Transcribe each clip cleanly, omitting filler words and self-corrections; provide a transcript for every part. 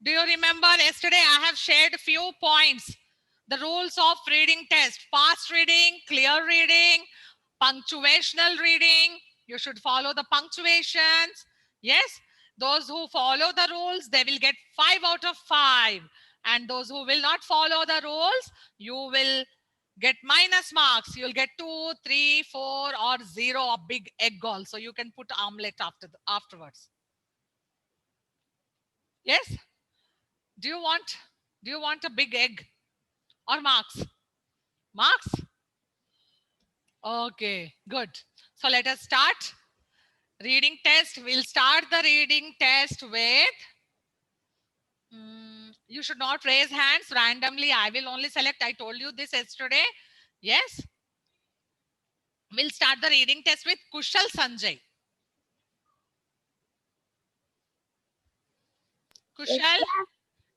Do you remember yesterday I have shared a few points? The rules of reading test: fast reading, clear reading, punctuational reading. You should follow the punctuations. Yes, those who follow the rules, they will get 5 out of 5. And those who will not follow the rules, you will get minus marks. You'll get 2, 3, 4, or 0, a big egg also. You can put omelette afterwards. Yes? Do you want a big egg or marks? Marks? Okay, good. So let us start. Reading test. We'll start the reading test with you should not raise hands randomly. I will only select. I told you this yesterday. Yes. We'll start the reading test with Kushal Sanjay. Kushal.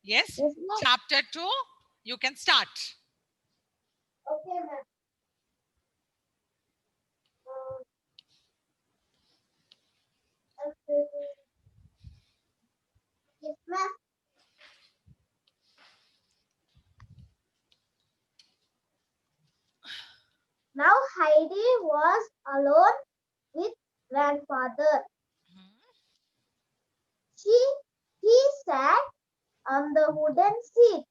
Yes. Chapter 2. You can start. Okay, ma'am. Yes, ma'am. Now Heidi was alone with grandfather. He sat on the wooden seat,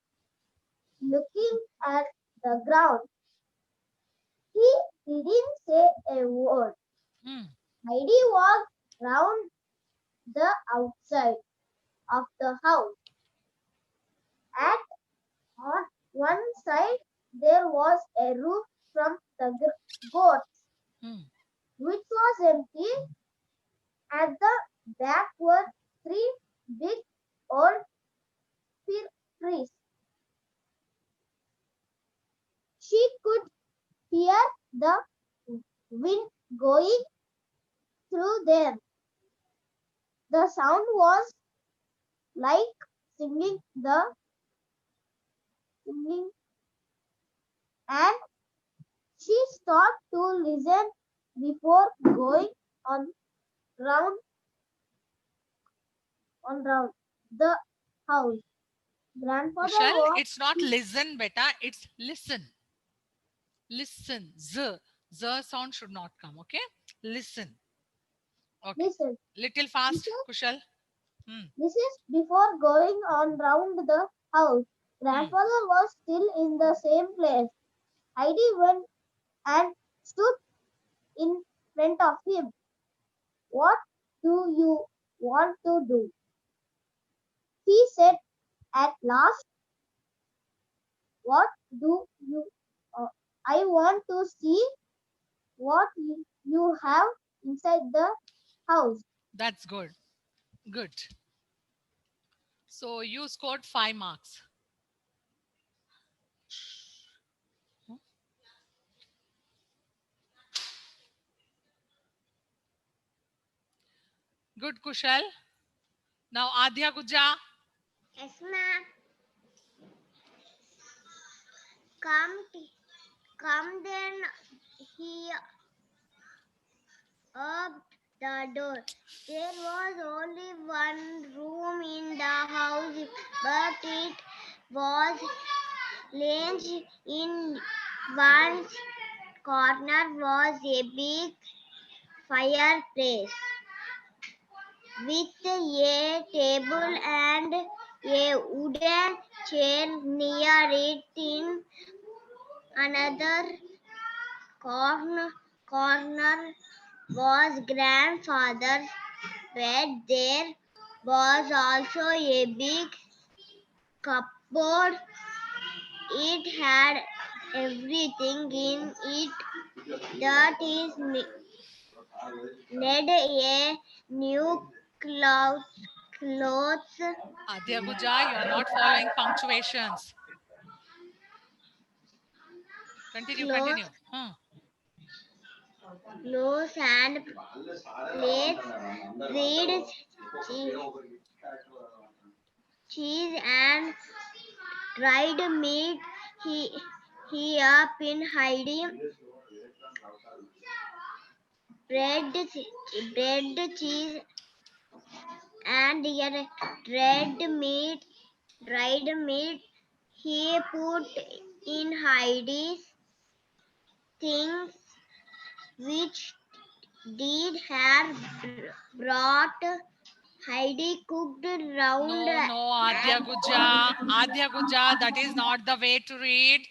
looking at the ground. He didn't say a word. Heidi walked round the outside of the house. On one side there was a roof from the goats, which was empty. At the back were 3 big old fir trees. She could hear the wind going through them. The sound was like singing, and she stopped to listen before going on round the house. Grandfather Kushal, was it's not listen, beta. It's listen. Listen. Z sound should not come. Okay. Listen. Okay. listen. Little fast, Kushal. This is before going on round the house. Grandfather was still in the same place. Heidi went and stood in front of him. What do you want to do? He said at last. What do you? I want to see what you have inside the house. That's good. Good. So you scored 5 marks. Good, Kushal. Now Adhya Guja. Yes, ma'am. Come then he opened the door. There was only one room in the house, but it was large. In one corner was a big fireplace with a table and a wooden chair near it. In another corner was grandfather's bed. There was also a big cupboard. It had everything in it that is need a new clothes. Adhya Guja, you are not following punctuations. Continue, Clothes, continue. clothes and plates, bread, cheese and dried meat. He up in hiding bread, cheese and dried meat dried meat he put in Heidi's things, which did have brought Heidi cooked round. No, Adya Guja, that is not the way to read.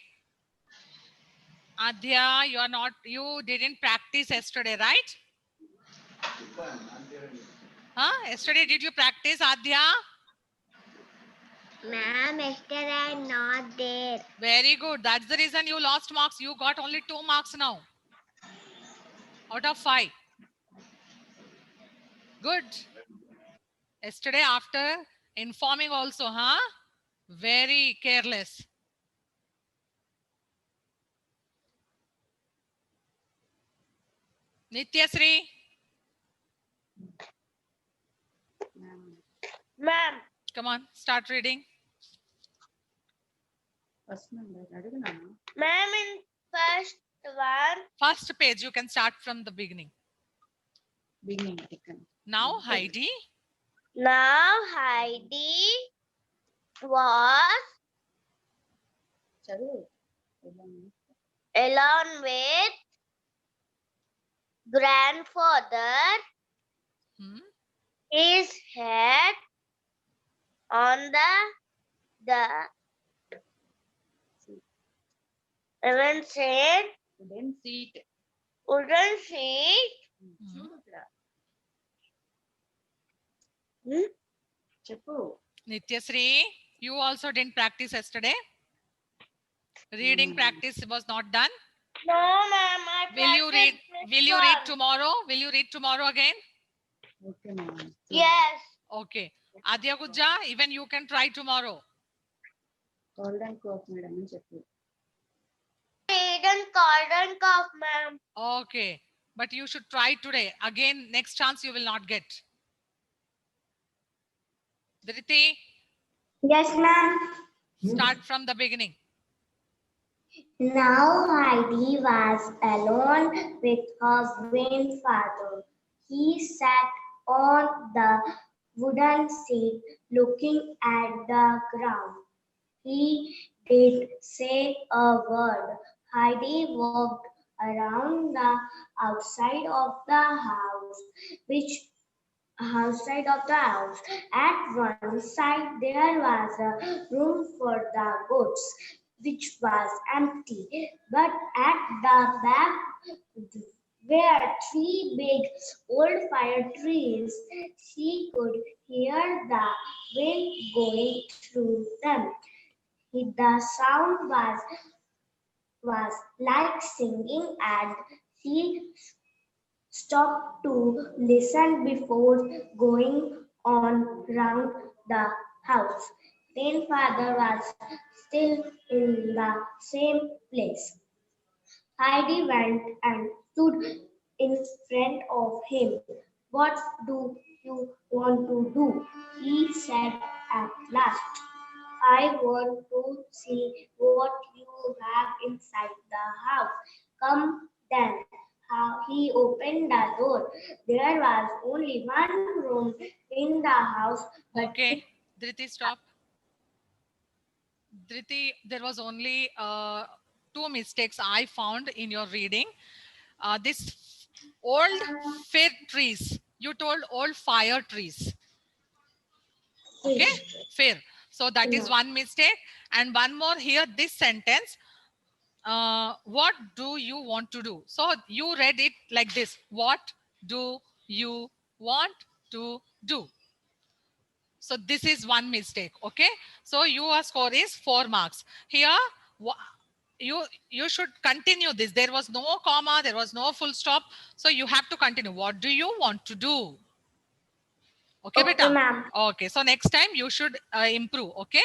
Adya, you didn't practice yesterday, right? Huh? Yesterday, did you practice, Adya? Ma'am, yesterday I'm not there. Very good. That's the reason you lost marks. You got only 2 marks now out of 5. Good. Yesterday, after informing also, huh? Very careless. Nityasri, Ma'am. come on, start reading. Ma'am, in first one. First page, you can start from the beginning. Now, Heidi. Now Heidi was alone with grandfather. Hmm? His head on the wooden seat. Wooden seat. Nityasri, you also didn't practice yesterday. Reading practice was not done. No, ma'am. Will you read tomorrow? Will you read tomorrow again? Yes. Okay. Adya Guja, even you can try tomorrow. Cold and cough, ma'am. Okay. But you should try today. Again, next chance you will not get. Dhriti, Yes, ma'am. start from the beginning. Now Heidi was alone with her grandfather. He sat on the wooden seat looking at the ground. He did say a word. Heidi walked around the outside of the house, which outside of the house. At one side there was a room for the goats, which was empty. But at the back were three big old fire trees. She could hear the wind going through them. The sound was like singing, and she stopped to listen before going on round the house. Grandfather was still in the same place. Heidi went and stood in front of him. What do you want to do? He said at last. I want to see what you have inside the house. Come then. He opened the door. There was only one room in the house. But Okay. Dhriti, stop. Dhriti, there was only 2 mistakes I found in your reading. This old fir trees. You told old fire trees. Okay, fair. So that is one mistake. And one more here, this sentence. What do you want to do? So you read it like this. What do you want to do? So this is one mistake. Okay. So your score is 4 marks. Here, you should continue this. There was no comma. There was no full stop. So you have to continue. What do you want to do? Okay, beta. ma'am. Okay, so next time you should improve. Okay,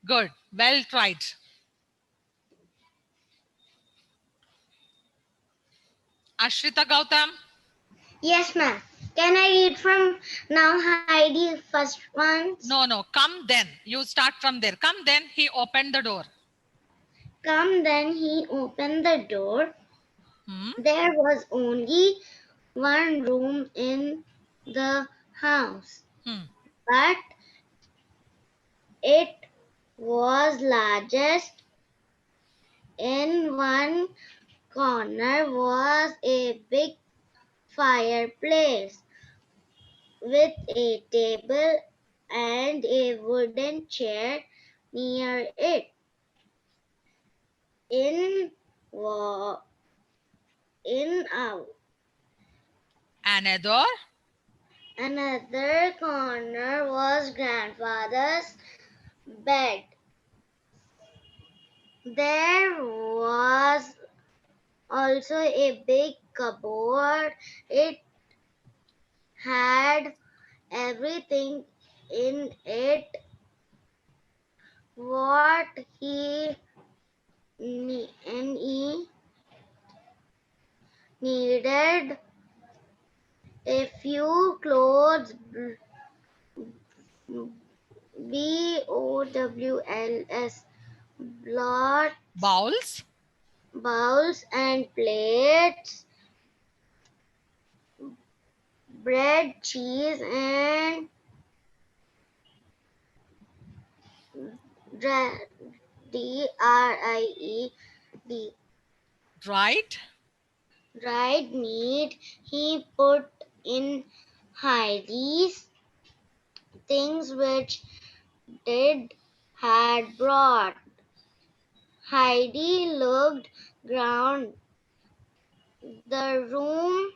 good. Well tried. Ashrita Gautam. Yes, ma'am. Can I read from now Heidi first one? No. Come then. You start from there. Come then. He opened the door. Come then he opened the door. Hmm? There was only one room in the house. Hmm. But it was largest. In one corner was a big fireplace with a table and a wooden chair near it. In wa- in Another. another corner was grandfather's bed. There was also a big cupboard. It had everything in it what he needed. A few clothes, BOWLS, blot, Bowls. bowls and plates, bread, cheese, and DRIED, Right. dried meat. He put in Heidi's things which Did had brought. Heidi looked round the room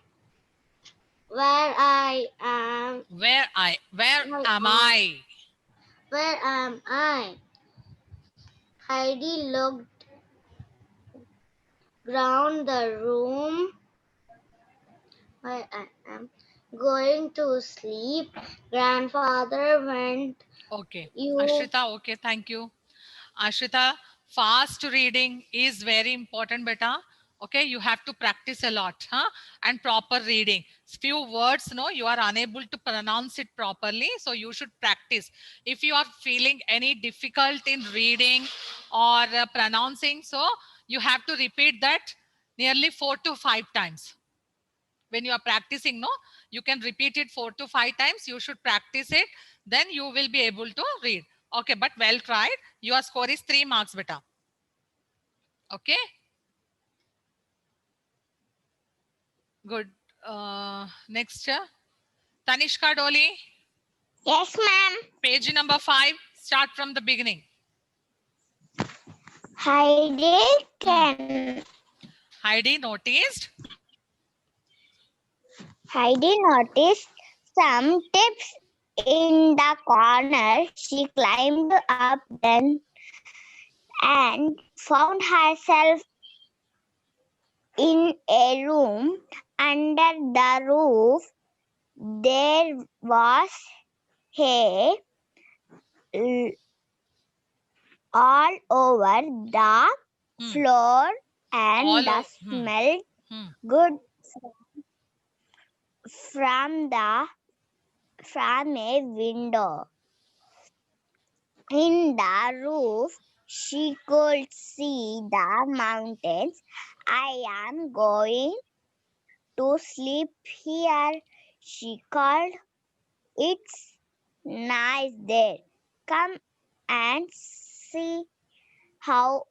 where I am. Where am I am. I? Where am I? Heidi looked round the room where I am. Going to sleep. Grandfather went. Okay. You. Ashrita, okay, thank you. Ashrita, fast reading is very important, beta. Okay, you have to practice a lot, huh? And proper reading. Few words, no, you are unable to pronounce it properly, so you should practice. If you are feeling any difficult in reading or pronouncing, so you have to repeat that nearly 4 to 5 times. When you are practicing, no, you can repeat it 4 to 5 times. You should practice it, then you will be able to read. Okay, but well tried. Your score is 3 marks, beta. Okay, good. Next, Tanishka Dolly, Yes, ma'am. page number 5. Start from the beginning. Heidi can. Heidi noticed. Heidi noticed some tips in the corner. She climbed up then and found herself in a room under the roof. There was hay all over the floor and All the smell good from a window. In the roof, she could see the mountains. I am going to sleep here, she called. It's nice there. Come and see how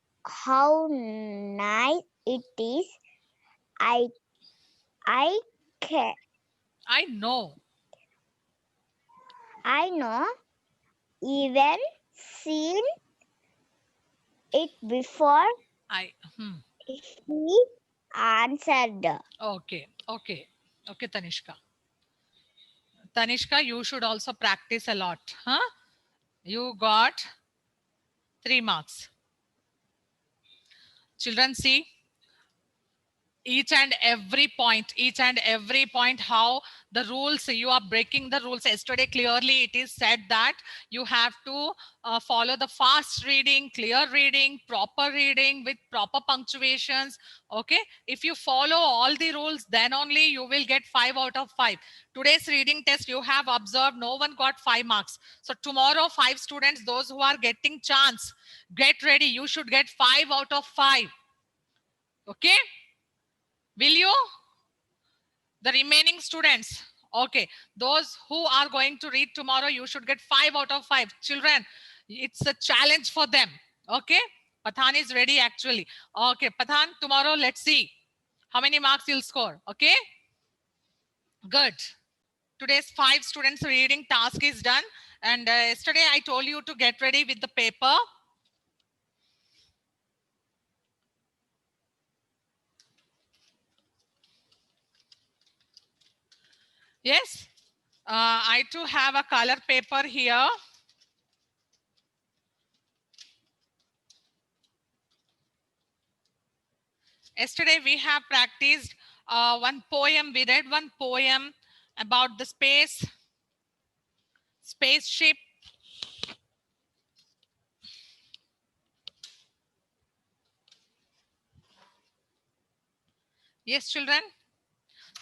nice it is. I I can, I know. I know even seen it before, I he answered. Okay, okay, okay, Tanishka. Tanishka, you should also practice a lot, huh? You got 3 marks. Children, see each and every point, how the rules, you are breaking the rules. Yesterday clearly it is said that you have to follow the fast reading, clear reading, proper reading with proper punctuations. Okay, if you follow all the rules, then only you will get 5 out of 5. Today's reading test, you have observed, no one got 5 marks. So tomorrow 5 students, those who are getting chance, get ready, you should get 5 out of 5. Okay, will you? The remaining students, okay, those who are going to read tomorrow, you should get 5 out of 5. Children, It's a challenge for them. Okay, Pathan is ready actually. Okay, Pathan, tomorrow let's see how many marks you'll score. Okay, good. Today's 5 students reading task is done, and yesterday I told you to get ready with the paper. Yes, I too have a color paper here. Yesterday we have practiced one poem. We read one poem about the spaceship. Yes, children.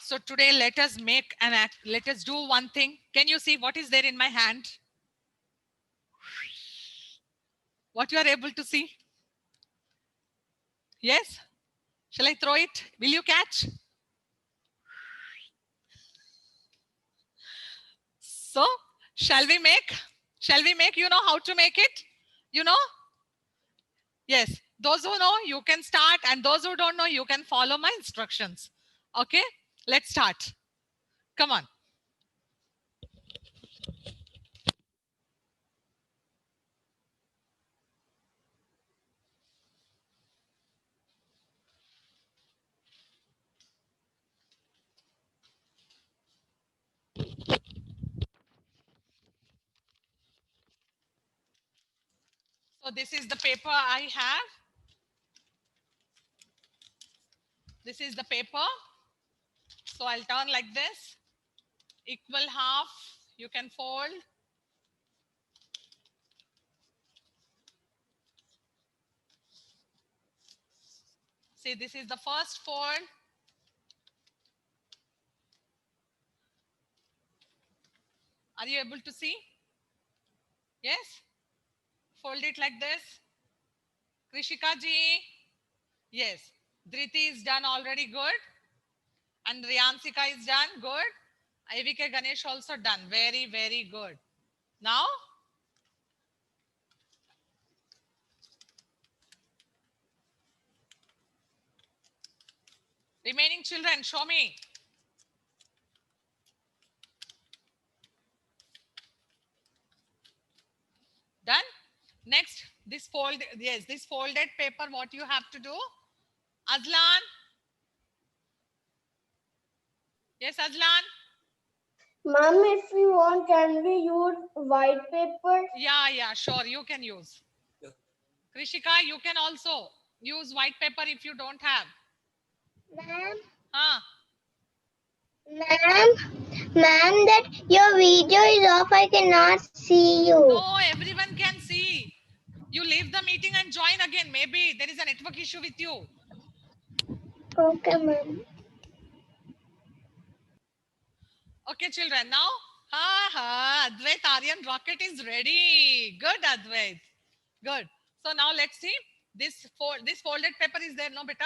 So today let us make an act. Let us do one thing. Can you see what is there in my hand? What you are able to see? Yes? Shall I throw it? Will you catch? So shall we make? Shall we make? You know how to make it? You know? Yes. Those who know, you can start, and those who don't know, you can follow my instructions. Okay? Let's start. Come on. So this is the paper I have. This is the paper. So I'll turn like this. Equal half. You can fold. See, this is the first fold. Are you able to see? Yes? Fold it like this. Krishika ji. Yes. Dhriti is done already. Good. And Riyansika is done. Good. IVK Ganesh also done. Very, very good. Now, remaining children, show me. Done? Next, this folded paper, what you have to do? Azlan? Yes, Azlan? Ma'am, if we want, can we use white paper? Yeah, sure, you can use. Krishika, you can also use white paper if you don't have. Ma'am, Huh? ma'am, that your video is off. I cannot see you. No, everyone can see. You leave the meeting and join again. Maybe there is a network issue with you. Okay, ma'am. Okay, children. Now, Advait Aryan rocket is ready. Good, Advait. Good. So now let's see. This folded paper is there, no, beta?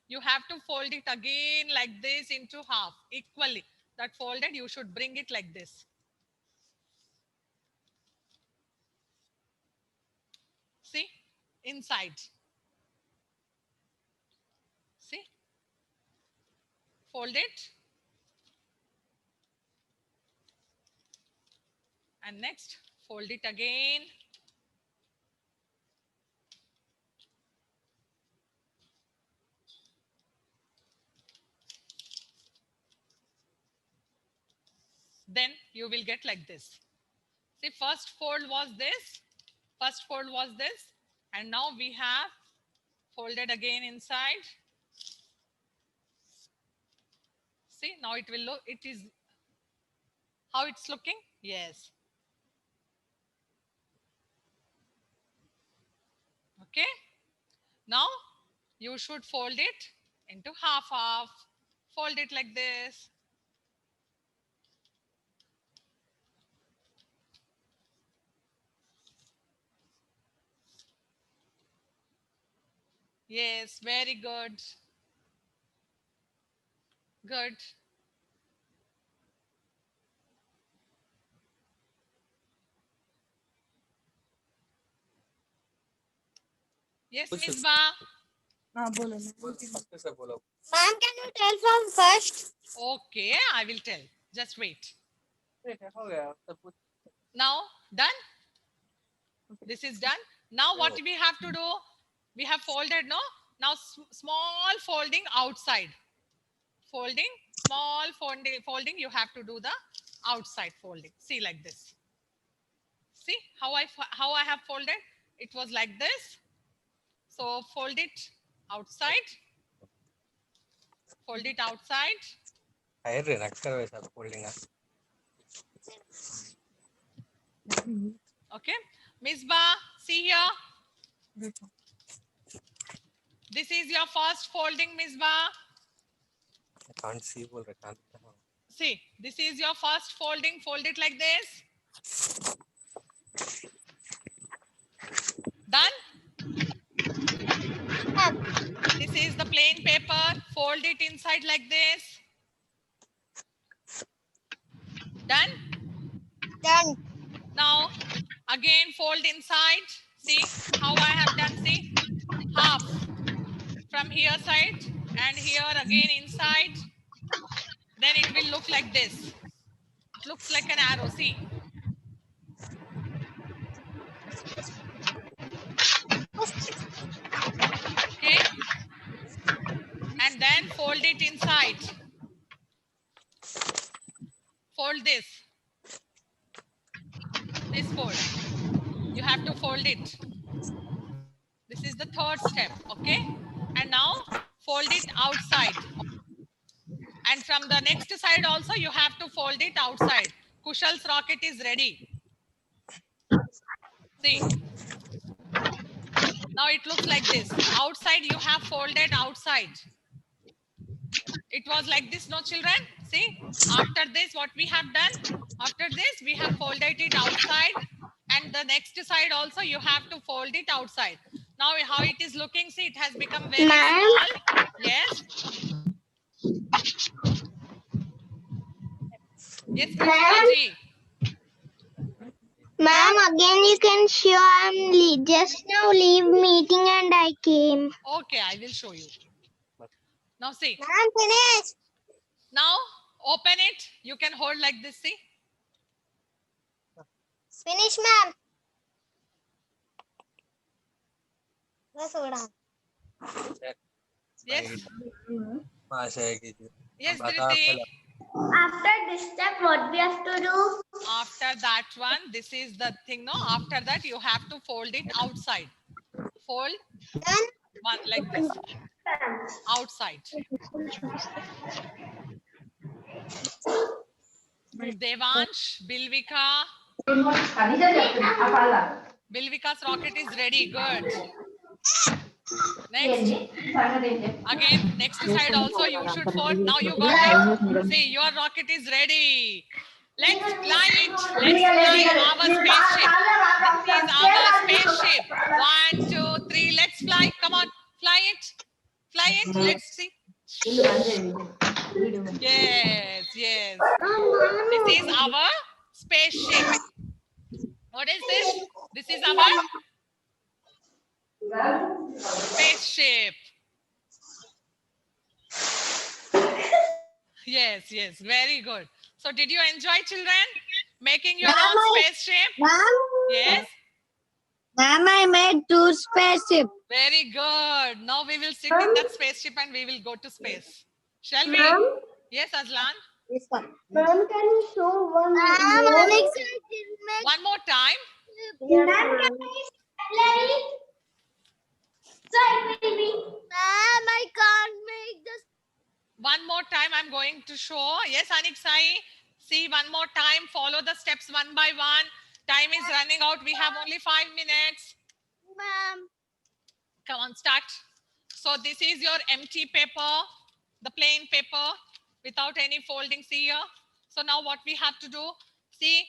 You have to fold it again like this into half equally. That folded, you should bring it like this. See, inside. See, fold it. And next, fold it again. Then you will get like this. See, first fold was this. First fold was this. And now we have folded again inside. See, now it will look, it is how it's looking. Yes. Okay. Now you should fold it into half. Fold it like this. Yes, very good. Good. Yes, Misbah. Ma'am, can you tell from first? Okay, I will tell. Just wait. Now, done? This is done. Now what we have to do? We have folded, no? Now small folding outside. Folding, small folding, you have to do the outside folding. See, like this. See how I have folded? It was like this. So fold it outside. Fold it outside. Okay. Misbah, see here. This is your first folding, Misbah. See, this is your first folding. Fold it like this. Done? This is the plain paper. Fold it inside like this. Done? Done. Now, again fold inside. See how I have done, see? Half from here side and here again inside. Then it will look like this. It looks like an arrow, see? Okay? And then fold it inside. Fold this. This fold. You have to fold it. This is the third step, okay? And now fold it outside. And from the next side also you have to fold it outside. Kushal's rocket is ready. See. Now it looks like this. Outside you have folded outside. It was like this, no children? See, after this what we have done? After this we have folded it outside, and the next side also you have to fold it outside. Now how it is looking, see, it has become very small. Yes. Yes, Krishna ji. Ma'am, again you can show I'm just now leave meeting and I came. Okay, I will show you. Now see. Ma'am, finish. Now open it. You can hold like this, see. Finish, ma'am. Yes. Yes, Dhriti. After this step, what we have to do? After that one, this is the thing, no? After that, you have to fold it outside. Fold Done. one like this. Outside. Devansh, Bilvika. Bilvika's rocket is ready. Good. Next. Again, next side also you should fold. Now you got it. See, your rocket is ready. Let's fly it. Let's fly our spaceship. This is our spaceship. 1, 2, 3. Let's fly. Come on. Fly it. Fly it. Let's see. Yes, yes. This is our spaceship. What is this? This is our spaceship. Yes, yes. Very good. So did you enjoy, children? Making your own spaceship? Ma'am. Yes. Ma'am, I made 2 spaceship. Very good. Now we will sit in that spaceship and we will go to space. Shall we? Ma'am? Yes, Aslan. Ma'am, can you show one Ma'am, more? Alexa, One more time. Ma'am, can you explain it? So it will be. Ma'am, I can't make this. One more time I'm going to show. Yes, Anik Sai. See, one more time. Follow the steps one by one. Time is running out. We have only 5 minutes. Ma'am. Come on, start. So this is your empty paper, the plain paper without any folding. See here. So now what we have to do? See,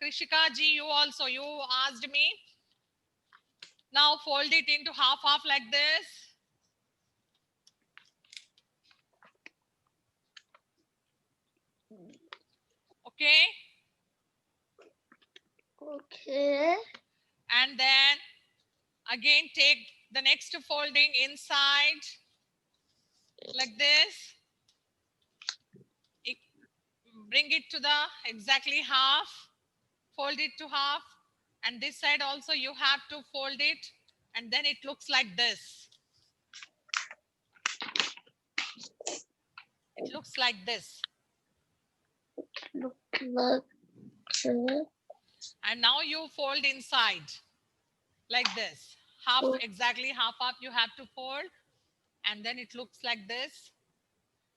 Krishika ji, you also, you asked me. Now fold it into half like this. Okay. Okay. And then Again, take the next folding inside like this. Bring it to the exactly half. Fold it to half. And this side also you have to fold it. And then it looks like this. It looks like this. Look like this. And now you fold inside like this. Half, exactly half up you have to fold. And then it looks like this.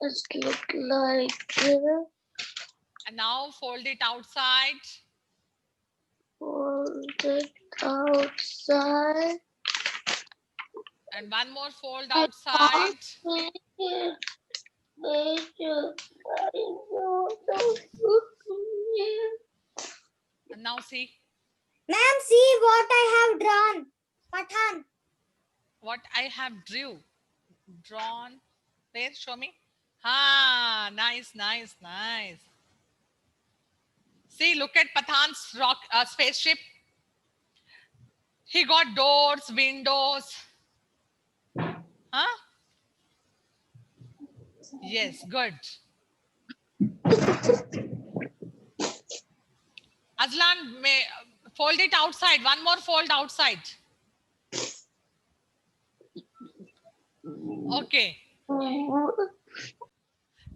It's look like this. And now fold it outside. Fold it outside. And one more fold outside. And now see. Ma'am, see what I have drawn. Pathan. What I have drawn. Where? Show me. Ah, nice, nice, nice. See, look at Pathan's spaceship. He got doors, windows. Huh? Yes, good. Aslan, may fold it outside. One more fold outside. Okay.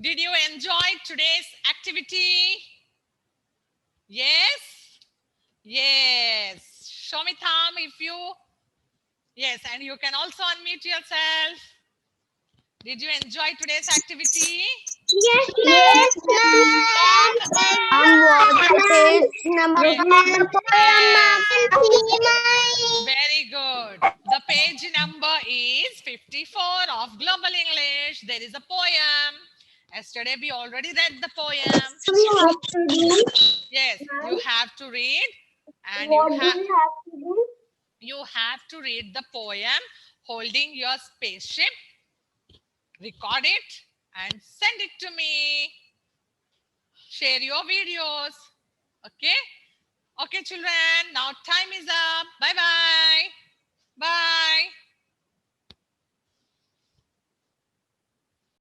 Did you enjoy today's activity? Yes? Yes. Show me thumb if you... Yes, and you can also unmute yourself. Did you enjoy today's activity? Yes, ma'am. What page number? Very good. The page number is 54 of Global English. There is a poem. Yesterday we already read the poem. Yes, you have to read, and What do we have to do? you have to read the poem holding your spaceship. Record it and send it to me. Share your videos. Okay? Okay, children. Now time is up. Bye-bye. Bye.